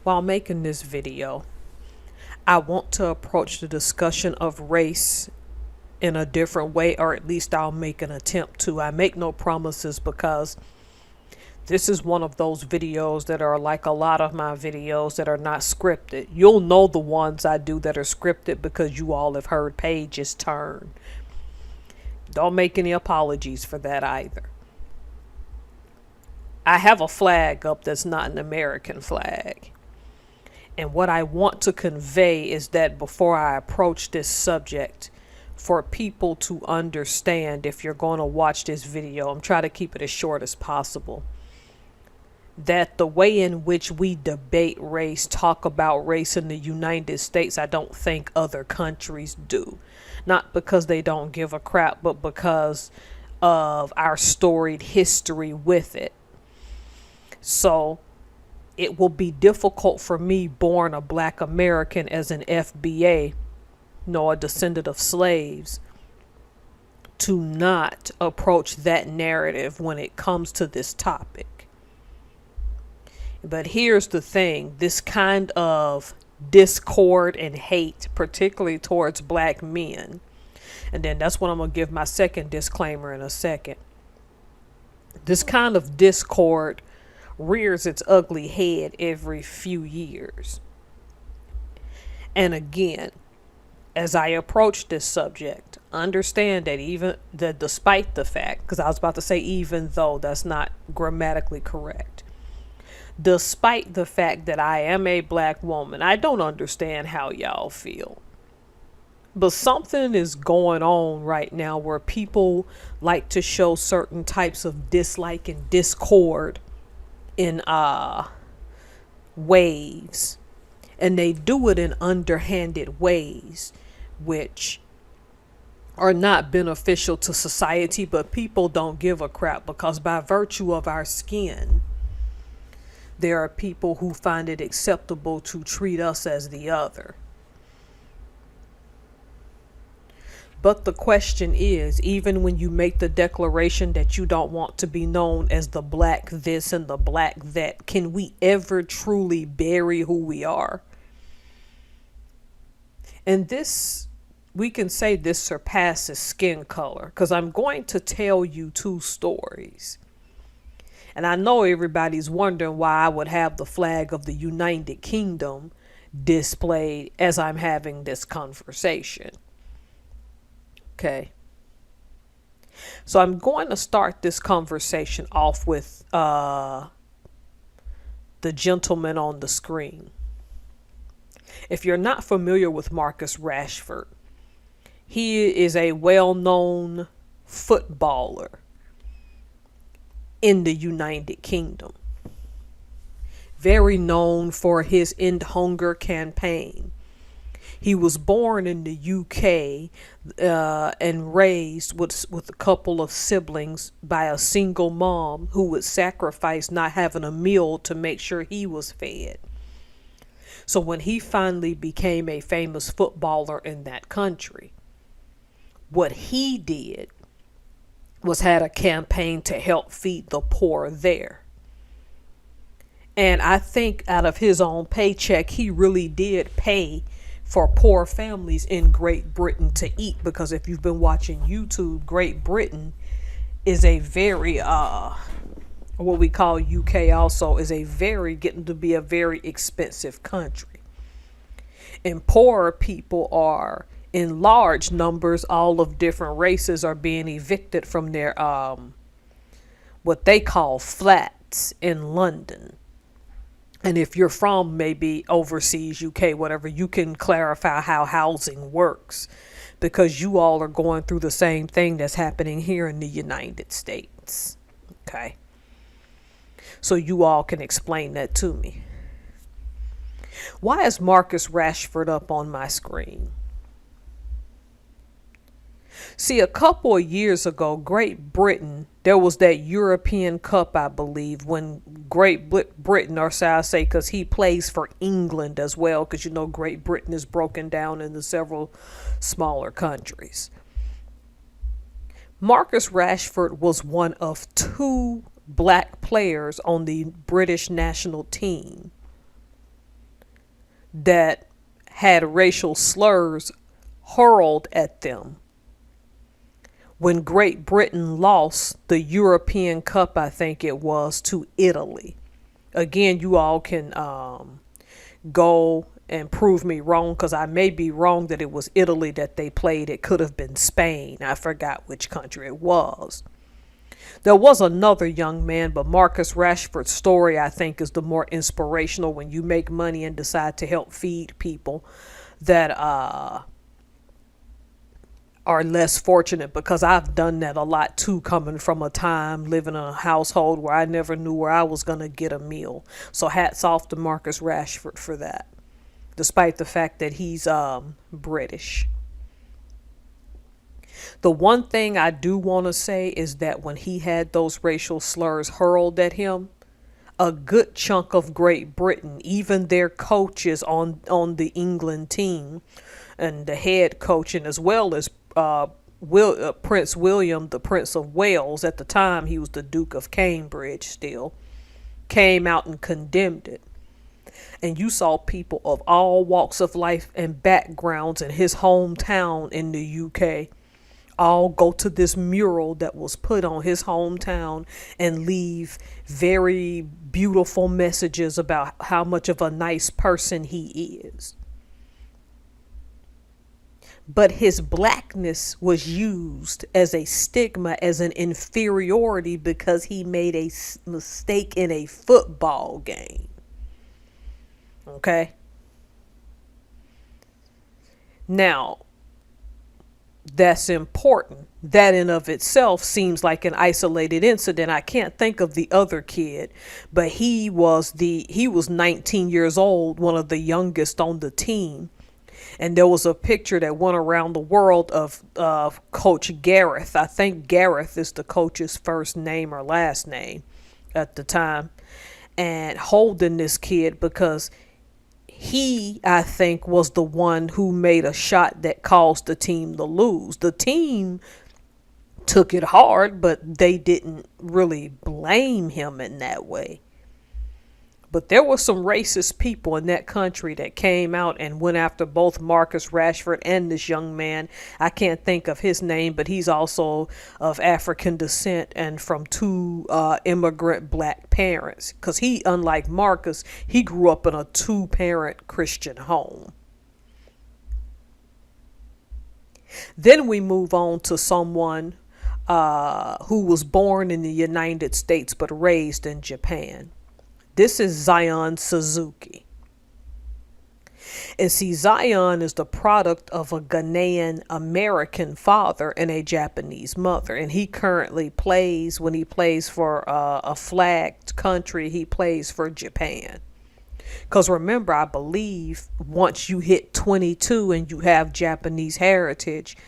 While making this video, I want to approach the discussion of race in a different way, or at least I'll make an attempt to. I make no promises because this is one of those videos that are like a lot of my videos that are not scripted. You'll know the ones I do that are scripted because you all have heard pages turn. Don't make any apologies for that either. I have a flag up that's not an American flag. And what I want to convey is that before I approach this subject, for people to understand, if you're going to watch this video, I'm trying to keep it as short as possible, that the way in which we debate race, talk about race in the United States, I don't think other countries do. Not because they don't give a crap, but because of our storied history with it. So it will be difficult for me, born a black American as an FBA, a descendant of slaves, to not approach that narrative when it comes to this topic. But here's the thing, this kind of discord and hate, particularly towards black men, and then that's what I'm going to give my second disclaimer in a second. This kind of discord rears its ugly head every few years. And again, as I approach this subject, understand that despite the fact, because I was about to say even though, that's not grammatically correct. Despite the fact that I am a black woman, I don't understand how y'all feel. But something is going on right now where people like to show certain types of dislike and discord in waves, and they do it in underhanded ways which are not beneficial to society, but people don't give a crap because by virtue of our skin, there are people who find it acceptable to treat us as the other. But the question is, even when you make the declaration that you don't want to be known as the black this and the black that, can we ever truly bury who we are? And this, we can say this surpasses skin color, because I'm going to tell you two stories. And I know everybody's wondering why I would have the flag of the United Kingdom displayed as I'm having this conversation. Okay. So I'm going to start this conversation off with the gentleman on the screen. If you're not familiar with Marcus Rashford, he is a well-known footballer in the United Kingdom. Very known for his End Hunger campaign. He was born in the UK and raised with a couple of siblings by a single mom who would sacrifice not having a meal to make sure he was fed. So when he finally became a famous footballer in that country, what he did was had a campaign to help feed the poor there. And I think out of his own paycheck, he really did pay for poor families in Great Britain to eat, because if you've been watching YouTube, Great Britain is a very what we call UK also is getting to be a very expensive country, and poorer people are in large numbers. All of different races are being evicted from their what they call flats in London. And if you're from maybe overseas, UK, whatever, you can clarify how housing works, because you all are going through the same thing that's happening here in the United States. Okay. So you all can explain that to me. Why is Marcus Rashford up on my screen? See, a couple of years ago, Great Britain, there was that European Cup, I believe, when Great Britain, or shall I say, because he plays for England as well, because you know Great Britain is broken down into several smaller countries. Marcus Rashford was one of two black players on the British national team. that had racial slurs hurled at them when Great Britain lost the European Cup, I think it was, to Italy. Again, you all can go and prove me wrong, because I may be wrong that it was Italy that they played. It could have been Spain. I forgot which country it was. There was another young man, but Marcus Rashford's story, I think, is the more inspirational when you make money and decide to help feed people that are less fortunate, because I've done that a lot too, coming from a time living in a household where I never knew where I was going to get a meal. So hats off to Marcus Rashford for that, despite the fact that he's British. The one thing I do want to say is that when he had those racial slurs hurled at him, a good chunk of Great Britain, even their coaches on the England team and the head coach, and as well as Prince William, the Prince of Wales, at the time he was the Duke of Cambridge still, came out and condemned it. And you saw people of all walks of life and backgrounds in his hometown in the UK all go to this mural that was put on his hometown and leave very beautiful messages about how much of a nice person he is. But his blackness was used as a stigma, as an inferiority, because he made a mistake in a football game. Okay? Now, that's important. That in of itself seems like an isolated incident. I can't think of the other kid, but he was 19 years old, one of the youngest on the team. And there was a picture that went around the world of Coach Gareth. I think Gareth is the coach's first name or last name at the time, and holding this kid because he, I think, was the one who made a shot that caused the team to lose. The team took it hard, but they didn't really blame him in that way. But there were some racist people in that country that came out and went after both Marcus Rashford and this young man. I can't think of his name, but he's also of African descent and from two immigrant black parents. Because he, unlike Marcus, he grew up in a two-parent Christian home. Then we move on to someone who was born in the United States but raised in Japan. This is Zion Suzuki. And see, Zion is the product of a Ghanaian American father and a Japanese mother. And he currently plays, when he plays for a flagged country, he plays for Japan. Because remember, I believe once you hit 22 and you have Japanese heritage,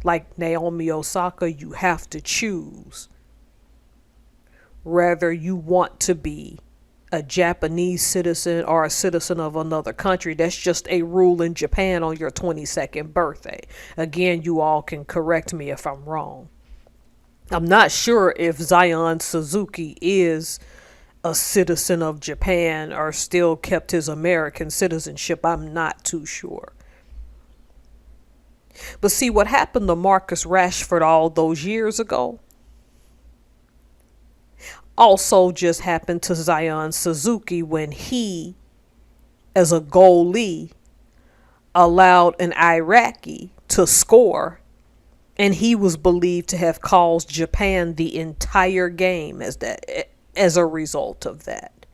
like Naomi Osaka, you have to choose whether you want to be a Japanese citizen or a citizen of another country. That's just a rule in Japan on your 22nd birthday. Again, you all can correct me if I'm wrong. I'm not sure if Zion Suzuki is a citizen of Japan or still kept his American citizenship. I'm not too sure. But see, what happened to Marcus Rashford all those years ago also just happened to Zion Suzuki when he, as a goalie, allowed an Iraqi to score, and he was believed to have caused Japan the entire game as a result of that.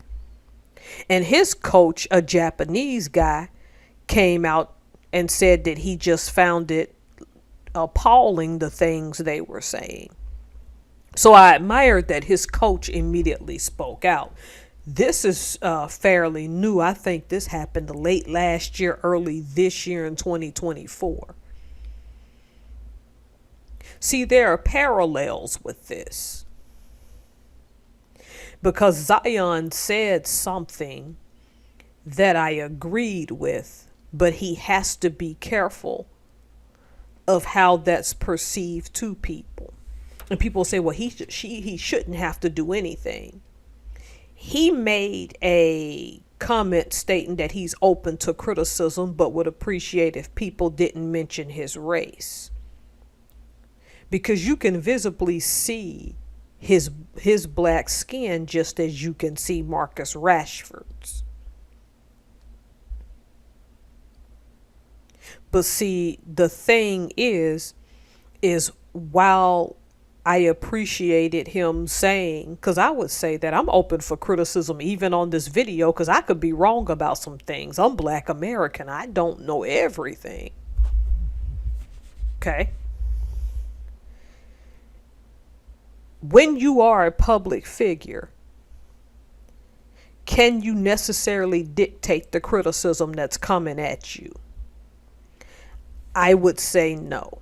And his coach, a Japanese guy, came out and said that he just found it appalling, the things they were saying. So I admired that his coach immediately spoke out. This is fairly new. I think this happened late last year, early this year in 2024. See, there are parallels with this, because Zion said something that I agreed with, but he has to be careful of how that's perceived to people. And people say, well, he shouldn't have to do anything. He made a comment stating that he's open to criticism but would appreciate if people didn't mention his race. Because you can visibly see his black skin just as you can see Marcus Rashford's. But see, the thing is while I appreciated him saying, because I would say that I'm open for criticism even on this video, because I could be wrong about some things. I'm Black American. I don't know everything. Okay. When you are a public figure, can you necessarily dictate the criticism that's coming at you? I would say no.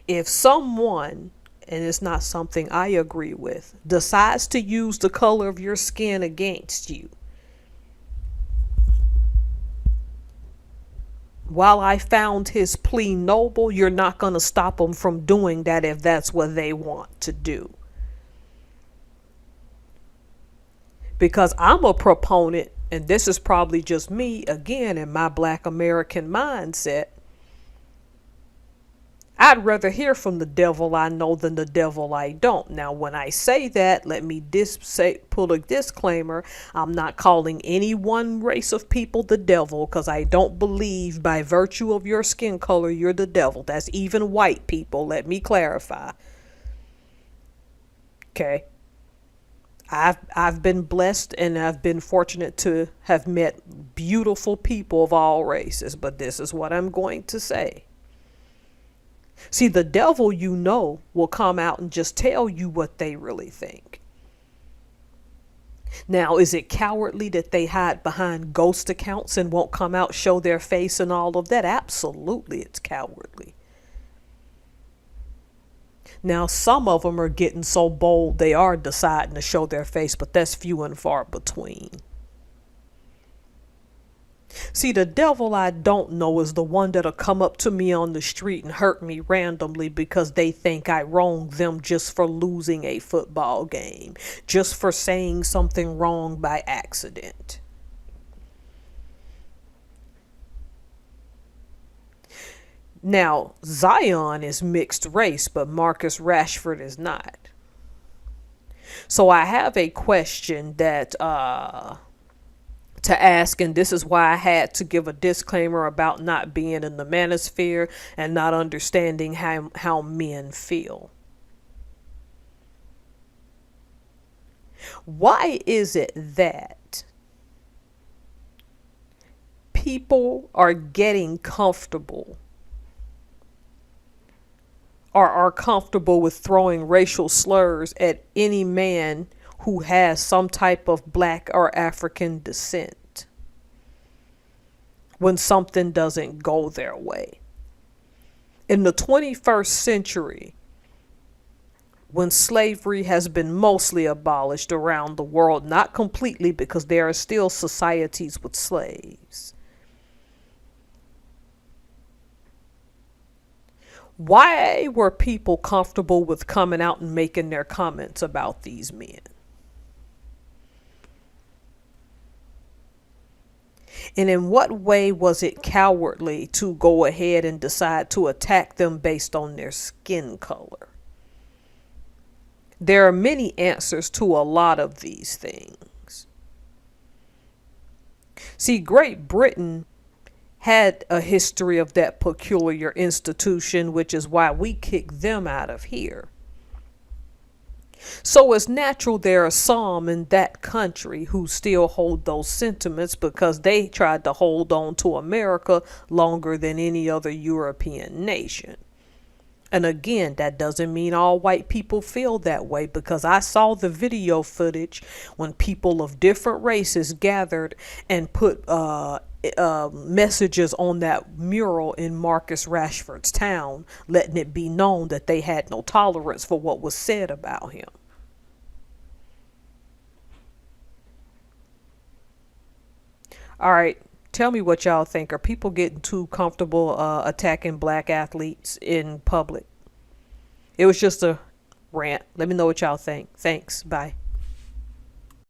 If someone, and it's not something I agree with, decides to use the color of your skin against you, while I found his plea noble, you're not going to stop them from doing that if that's what they want to do. Because I'm a proponent, and this is probably just me, again, in my Black American mindset, I'd rather hear from the devil I know than the devil I don't. Now, when I say that, let me put a disclaimer. I'm not calling any one race of people the devil, because I don't believe by virtue of your skin color you're the devil. That's even white people. Let me clarify. Okay. I've been blessed and I've been fortunate to have met beautiful people of all races, but this is what I'm going to say. See, the devil, you know, will come out and just tell you what they really think. Now, is it cowardly that they hide behind ghost accounts and won't come out, show their face and all of that? Absolutely, it's cowardly. Now, some of them are getting so bold they are deciding to show their face, but that's few and far between. See, the devil I don't know is the one that'll come up to me on the street and hurt me randomly because they think I wronged them just for losing a football game, just for saying something wrong by accident. Now, Zion is mixed race, but Marcus Rashford is not. So I have a question that to ask, and this is why I had to give a disclaimer about not being in the manosphere and not understanding how men feel. Why is it that people are getting comfortable or are comfortable with throwing racial slurs at any man who has some type of Black or African descent when something doesn't go their way? In the 21st century, when slavery has been mostly abolished around the world, not completely because there are still societies with slaves, why were people comfortable with coming out and making their comments about these men? And in what way was it cowardly to go ahead and decide to attack them based on their skin color? There are many answers to a lot of these things. See, Great Britain had a history of that peculiar institution, which is why we kicked them out of here. So it's natural there are some in that country who still hold those sentiments because they tried to hold on to America longer than any other European nation. And again, that doesn't mean all white people feel that way, because I saw the video footage when people of different races gathered and put messages on that mural in Marcus Rashford's town, letting it be known that they had no tolerance for what was said about him. All right, tell me what y'all think. Are people getting too comfortable attacking Black athletes in public? It was just a rant. Let me know what y'all think. Thanks. Bye.